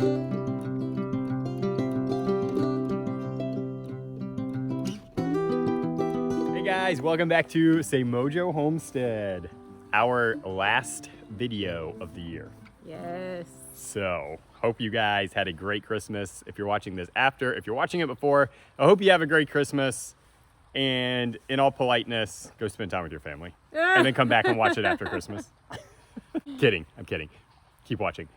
Hey guys, welcome back to Say Mojo Homestead, our last video of the year. Yes. So, hope you guys had a great Christmas. If you're watching this after, if you're watching it before, I hope you have a great Christmas. And in all politeness, go spend time with your family. And then come back and watch it after Christmas. Kidding, I'm kidding. Keep watching.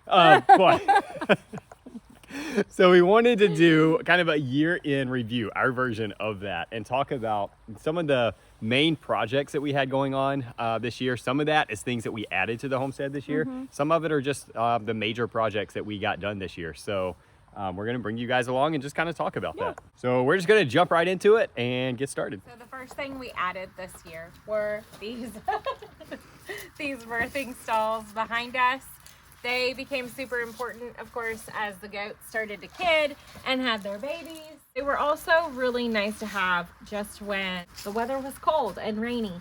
So we wanted to do kind of a year-in review, our version of that, and talk about some of the main projects that we had going on this year. Some of that is things that we added to the homestead this year. Some of it are just the major projects that we got done this year. So we're going to bring you guys along and just kind of talk about that. So we're just going to jump right into it and get started. So the first thing we added this year were these these birthing stalls behind us. They became super important, of course, as the goats started to kid and had their babies. They were also really nice to have just when the weather was cold and rainy.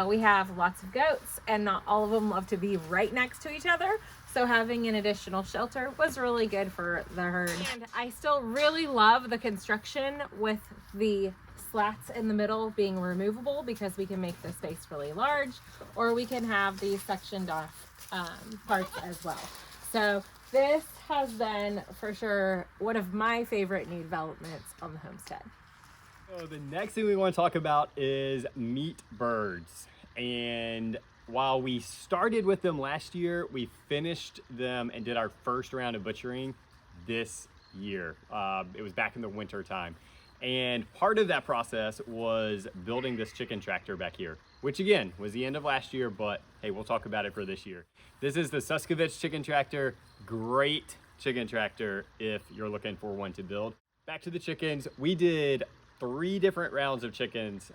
We have lots of goats and not all of them love to be right next to each other. So having an additional shelter was really good for the herd. And I still really love the construction with the slats in the middle being removable because we can make the space really large, or we can have these sectioned off parts as well. So this has been for sure one of my favorite new developments on the homestead. So the next thing we want to talk about is meat birds. And while we started with them last year, we finished them and did our first round of butchering this year. It was back in the winter time. And part of that process was building this chicken tractor back here, which again was the end of last year, but hey, we'll talk about it for this year. This is the Suskovich chicken tractor. Great chicken tractor if you're looking for one to build. Back to the chickens. We did 3 different rounds of chickens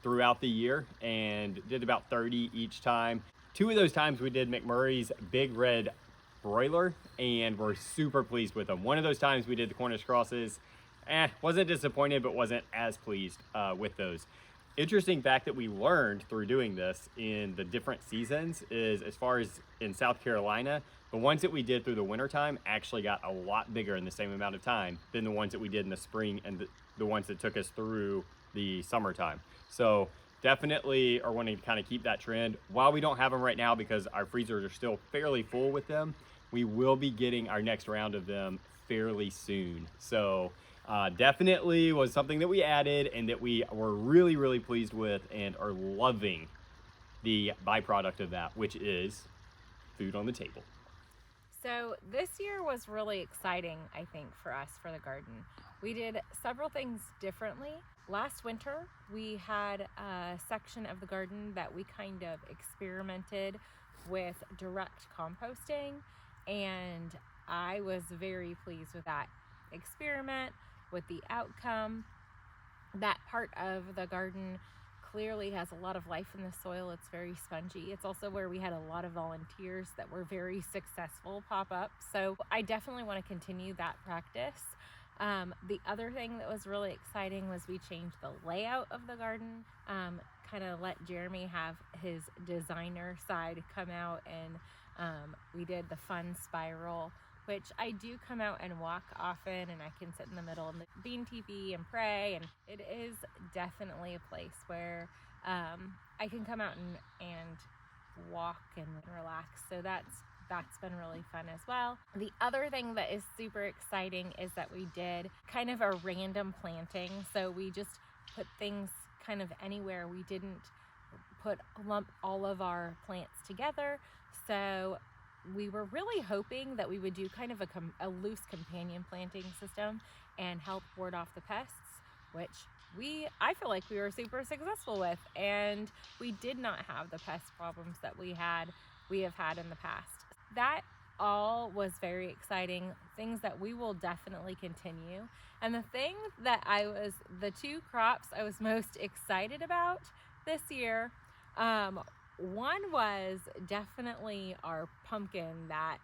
throughout the year and did about 30 each time. 2 of those times we did McMurray's Big Red broiler and we're super pleased with them. One of those times we did the Cornish crosses. Wasn't disappointed, but wasn't as pleased with those. Interesting fact that we learned through doing this in the different seasons is, as far as in South Carolina, the ones that we did through the winter time actually got a lot bigger in the same amount of time than the ones that we did in the spring and the ones that took us through the summertime. So definitely are wanting to kind of keep that trend. While we don't have them right now because our freezers are still fairly full with them, we will be getting our next round of them fairly soon. So definitely was something that we added and that we were really, really pleased with and are loving the byproduct of that, which is food on the table. So this year was really exciting, I think, for us for the garden. We did several things differently. Last winter, we had a section of the garden that we kind of experimented with direct composting, and I was very pleased with that experiment, with the outcome. That part of the garden clearly has a lot of life in the soil. It's very spongy. It's also where we had a lot of volunteers that were very successful pop up. So I definitely want to continue that practice. The other thing that was really exciting was we changed the layout of the garden, kind of let Jeremy have his designer side come out, and we did the fun spiral, which I do come out and walk often, and I can sit in the middle of the bean teepee and pray, and it is definitely a place where I can come out and walk and relax. So that's been really fun as well. The other thing that is super exciting is that we did kind of a random planting. So we just put things kind of anywhere. We didn't lump all of our plants together. So we were really hoping that we would do kind of a loose companion planting system and help ward off the pests, which I feel like we were super successful with, and we did not have the pest problems that we have had in the past. That all was very exciting, things that we will definitely continue. And the thing that the 2 crops I was most excited about this year, one was definitely our pumpkin that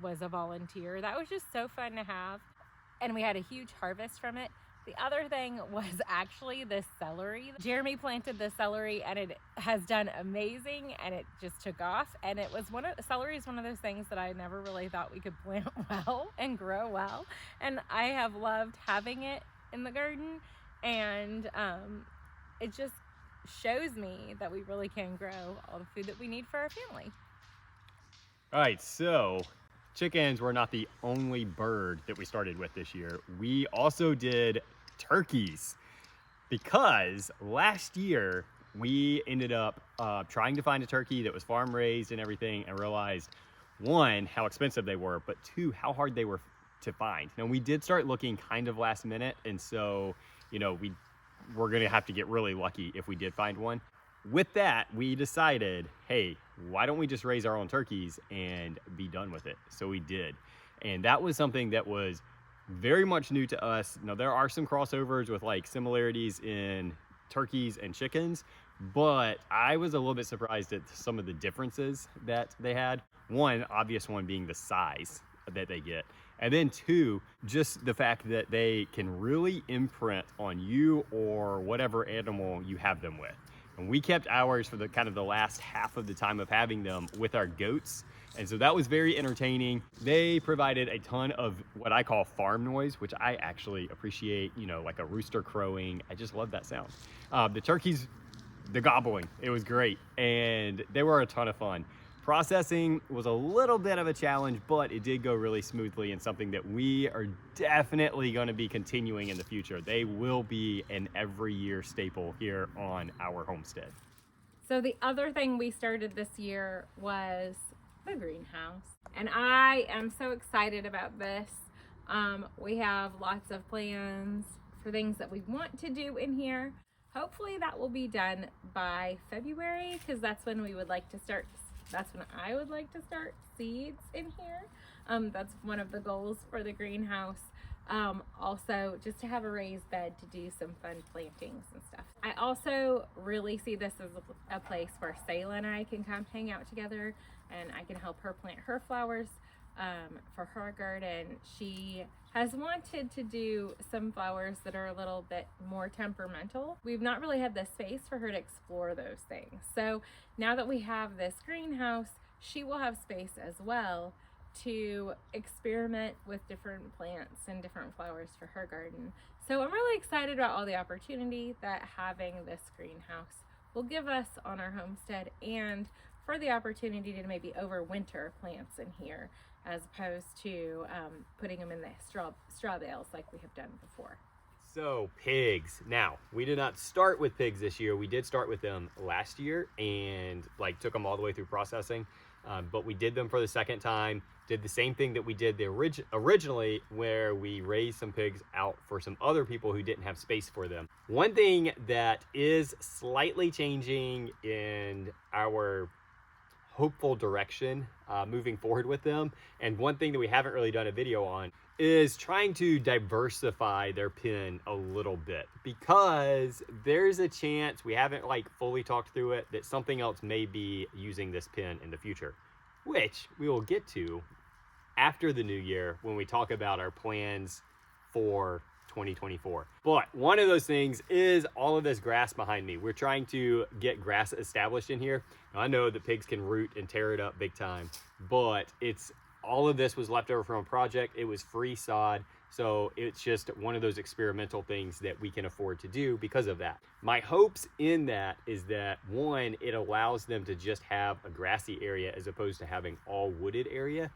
was a volunteer. That was just so fun to have. And we had a huge harvest from it. The other thing was actually this celery. Jeremy planted this celery and it has done amazing, and it just took off. And it was celery is one of those things that I never really thought we could plant well and grow well. And I have loved having it in the garden, and it just shows me that we really can grow all the food that we need for our family. All right, so chickens were not the only bird that we started with this year. We also did turkeys, because last year we ended up trying to find a turkey that was farm raised and everything, and realized, one, how expensive they were, but two, how hard they were to find. Now, we did start looking kind of last minute, and so, you know, we're gonna have to get really lucky if we did find one. With that, we decided, hey, why don't we just raise our own turkeys and be done with it? So we did. And that was something that was very much new to us. Now, there are some crossovers with like similarities in turkeys and chickens, but I was a little bit surprised at some of the differences that they had. One, obvious one being the size that they get. And then two, just the fact that they can really imprint on you or whatever animal you have them with. And we kept ours for the kind of the last half of the time of having them with our goats. And so that was very entertaining. They provided a ton of what I call farm noise, which I actually appreciate, you know, like a rooster crowing. I just love that sound. The turkeys, the gobbling, it was great. And they were a ton of fun. Processing was a little bit of a challenge, but it did go really smoothly, and something that we are definitely going to be continuing in the future. They will be an every year staple here on our homestead. So the other thing we started this year was the greenhouse, and I am so excited about this. We have lots of plans for things that we want to do in here. Hopefully that will be done by February, because that's when we would like to start. That's when I would like to start seeds in here. That's one of the goals for the greenhouse. Also, just to have a raised bed to do some fun plantings and stuff. I also really see this as a place where Sayla and I can come hang out together, and I can help her plant her flowers for her garden. She has wanted to do some flowers that are a little bit more temperamental. We've not really had the space for her to explore those things. So now that we have this greenhouse, she will have space as well to experiment with different plants and different flowers for her garden. So I'm really excited about all the opportunity that having this greenhouse will give us on our homestead, and for the opportunity to maybe overwinter plants in here, as opposed to putting them in the straw bales like we have done before. So pigs. Now, we did not start with pigs this year. We did start with them last year and like took them all the way through processing. But we did them for the second time, did the same thing that we did originally, where we raised some pigs out for some other people who didn't have space for them. One thing that is slightly changing in our hopeful direction moving forward with them, and one thing that we haven't really done a video on, is trying to diversify their pen a little bit, because there's a chance, we haven't like fully talked through it, that something else may be using this pen in the future, which we will get to after the new year when we talk about our plans for 2024. But one of those things is all of this grass behind me. We're trying to get grass established in here. Now, I know that pigs can root and tear it up big time, but all of this was left over from a project. It was free sod. So it's just one of those experimental things that we can afford to do because of that. My hopes in that is that, one, it allows them to just have a grassy area as opposed to having all wooded area.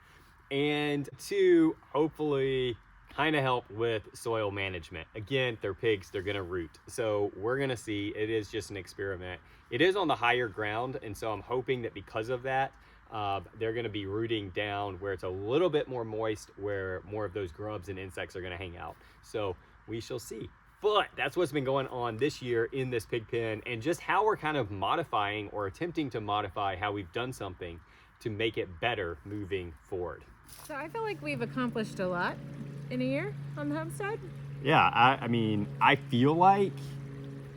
And two, hopefully kind of help with soil management. Again, they're pigs, they're gonna root. So we're gonna see. It is just an experiment. It is on the higher ground, and so I'm hoping that because of that, they're gonna be rooting down where it's a little bit more moist, where more of those grubs and insects are gonna hang out. So we shall see. But that's what's been going on this year in this pig pen, and just how we're kind of modifying or attempting to modify how we've done something to make it better moving forward. So I feel like we've accomplished a lot in a year on the homestead. Yeah, I mean, I feel like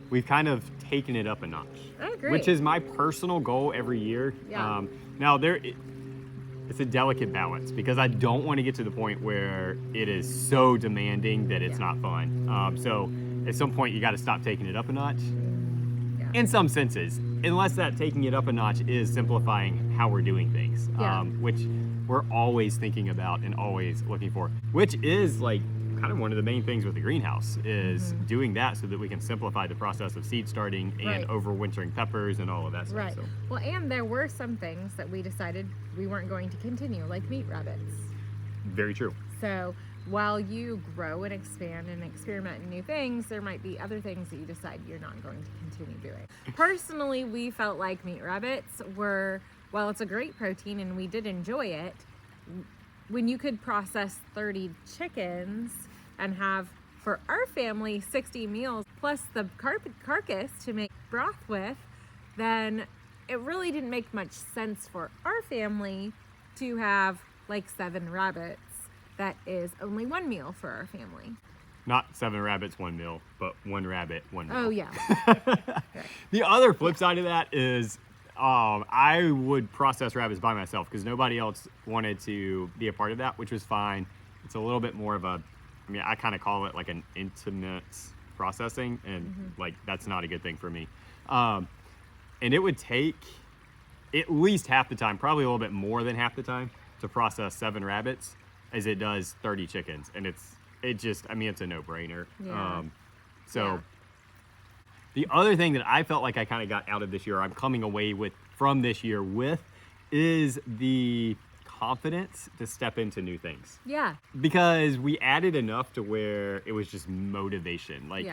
we've kind of taken it up a notch. Oh, great. Which is my personal goal every year. Yeah. Now, it's a delicate balance because I don't want to get to the point where it is so demanding that it's not fun. So at some point you got to stop taking it up a notch. In some senses, unless that taking it up a notch is simplifying how we're doing things, which we're always thinking about and always looking for, which is like kind of one of the main things with the greenhouse is doing that so that we can simplify the process of seed starting and overwintering peppers and all of that stuff. Right. So. Well, and there were some things that we decided we weren't going to continue, like meat rabbits. Very true. So while you grow and expand and experiment in new things, there might be other things that you decide you're not going to continue doing. Personally, we felt like meat rabbits were, while it's a great protein and we did enjoy it, when you could process 30 chickens and have, for our family, 60 meals plus the carcass to make broth with, then it really didn't make much sense for our family to have like 7 rabbits. That is only 1 meal for our family. Not 7 rabbits, 1 meal, but 1 rabbit, 1 meal. Oh, yeah. The other flip side of that is I would process rabbits by myself because nobody else wanted to be a part of that, which was fine. It's a little bit more of a, I mean, I kind of call it like an intimate processing, and like that's not a good thing for me. And it would take at least half the time, probably a little bit more than half the time, to process 7 rabbits as it does 30 chickens. And it's a no-brainer. Yeah. The other thing that I felt like I kind of got out of this year, I'm coming away from this year with, is the confidence to step into new things. Yeah. Because we added enough to where it was just motivation. Like,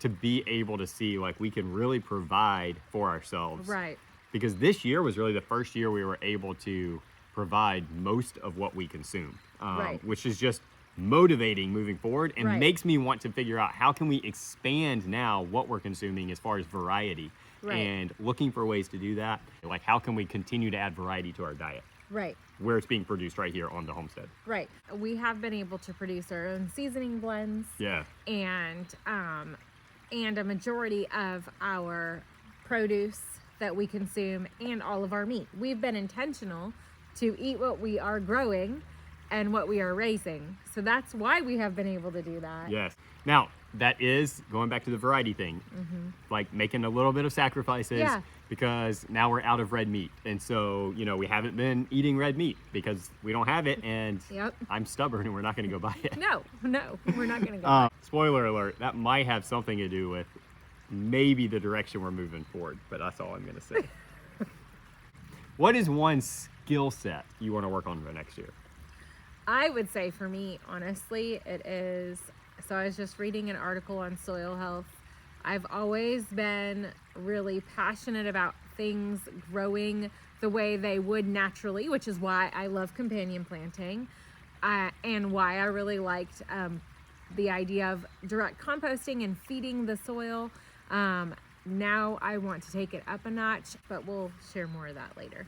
to be able to see, like, we can really provide for ourselves. Right. Because this year was really the first year we were able to provide most of what we consume. Which is just motivating moving forward and makes me want to figure out how can we expand now what we're consuming as far as variety and looking for ways to do that. Like, how can we continue to add variety to our diet? Right. Where it's being produced right here on the homestead. Right. We have been able to produce our own seasoning blends. Yeah. And a majority of our produce that we consume and all of our meat. We've been intentional to eat what we are growing and what we are raising. So that's why we have been able to do that. Yes. Now, that is going back to the variety thing, like making a little bit of sacrifices because now we're out of red meat. And so, we haven't been eating red meat because we don't have it, and I'm stubborn and we're not going to go buy it. No, we're not going to go buy it. Spoiler alert, that might have something to do with maybe the direction we're moving forward, but that's all I'm going to say. What is one skill set you want to work on for next year? I would say for me, honestly, it is, so I was just reading an article on soil health. I've always been really passionate about things growing the way they would naturally, which is why I love companion planting, and why I really liked the idea of direct composting and feeding the soil. Now I want to take it up a notch, but we'll share more of that later.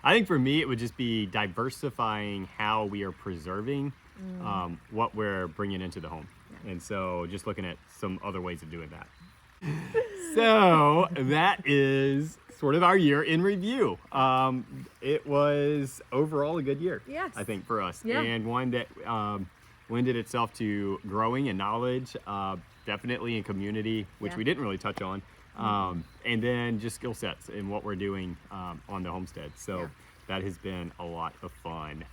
I think for me, it would just be diversifying how we are preserving what we're bringing into the home. Yeah. And so just looking at some other ways of doing that. So that is sort of our year in review. It was overall a good year, I think, for us. Yeah. And one that lended itself to growing in knowledge, definitely in community, which we didn't really touch on. And then just skill sets in what we're doing on the homestead. So that has been a lot of fun.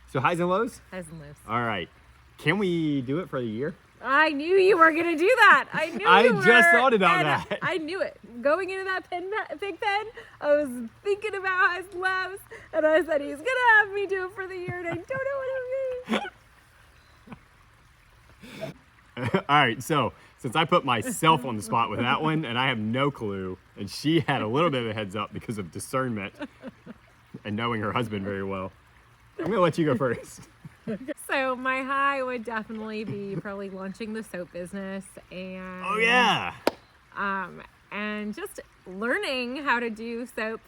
So highs and lows? Highs and lows. All right. Can we do it for the year? I knew you were going to do that. I knew I you were. just thought about that. I knew it. Going into that pig pen, I was thinking about highs and lows, and I said, he's going to have me do it for the year, and I don't know what it means. All right. So since I put myself on the spot with that one, and I have no clue, and she had a little bit of a heads up because of discernment and knowing her husband very well, I'm going to let you go first. So my high would definitely be probably launching the soap business and and just learning how to do soap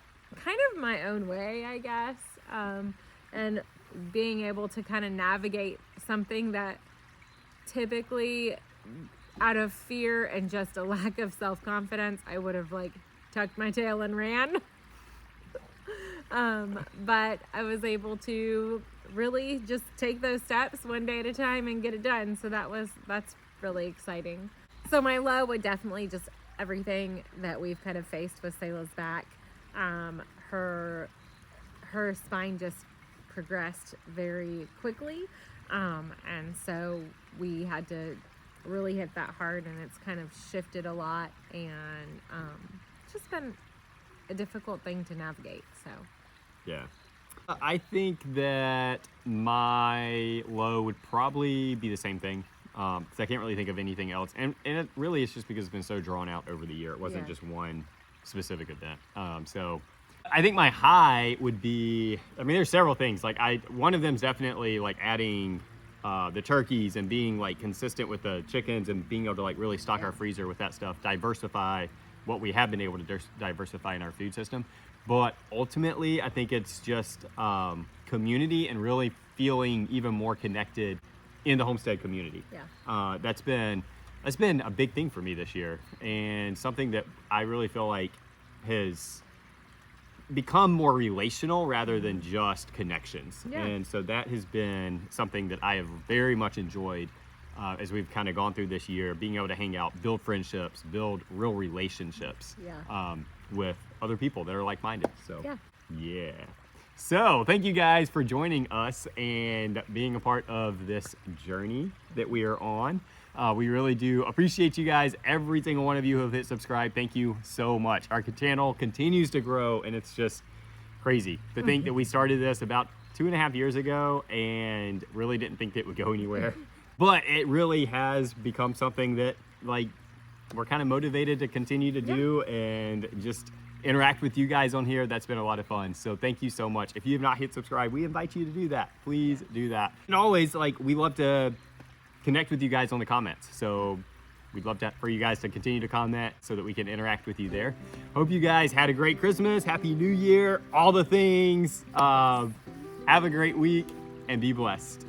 kind of my own way, I guess, and being able to kind of navigate something that typically out of fear and just a lack of self-confidence I would have like tucked my tail and ran. But I was able to really just take those steps one day at a time and get it done. So that's really exciting. So my low would definitely just everything that we've kind of faced with Selah's back. Her spine just progressed very quickly. And so we had to really hit that hard, and it's kind of shifted a lot, and just been a difficult thing to navigate. So Yeah. I think that my low would probably be the same thing. Because I can't really think of anything else. And it really is just because it's been so drawn out over the year. It wasn't just one specific event. So I think my high would be, I mean, there's several things. Like one of them's definitely like adding the turkeys and being like consistent with the chickens and being able to like really stock our freezer with that stuff, diversify what we have been able to diversify in our food system. But ultimately, I think it's just community and really feeling even more connected in the Homestead community. Yeah. That's been a big thing for me this year, and something that I really feel like has become more relational rather than just connections. Yeah. And so that has been something that I have very much enjoyed as we've kind of gone through this year, being able to hang out, build friendships, build real relationships with other people that are like-minded. So yeah. So thank you guys for joining us and being a part of this journey that we are on. We really do appreciate you guys. Every single one of you who have hit subscribe. Thank you so much. Our channel continues to grow, and it's just crazy to think that we started this about 2.5 years ago and really didn't think it would go anywhere. But it really has become something that like we're kind of motivated to continue to do and just interact with you guys on here. That's been a lot of fun. So thank you so much. If you have not hit subscribe, we invite you to do that. Please do that. And always, like, we love to connect with you guys on the comments. So we'd love for you guys to continue to comment so that we can interact with you there. Hope you guys had a great Christmas, Happy New Year, all the things. Have a great week and be blessed.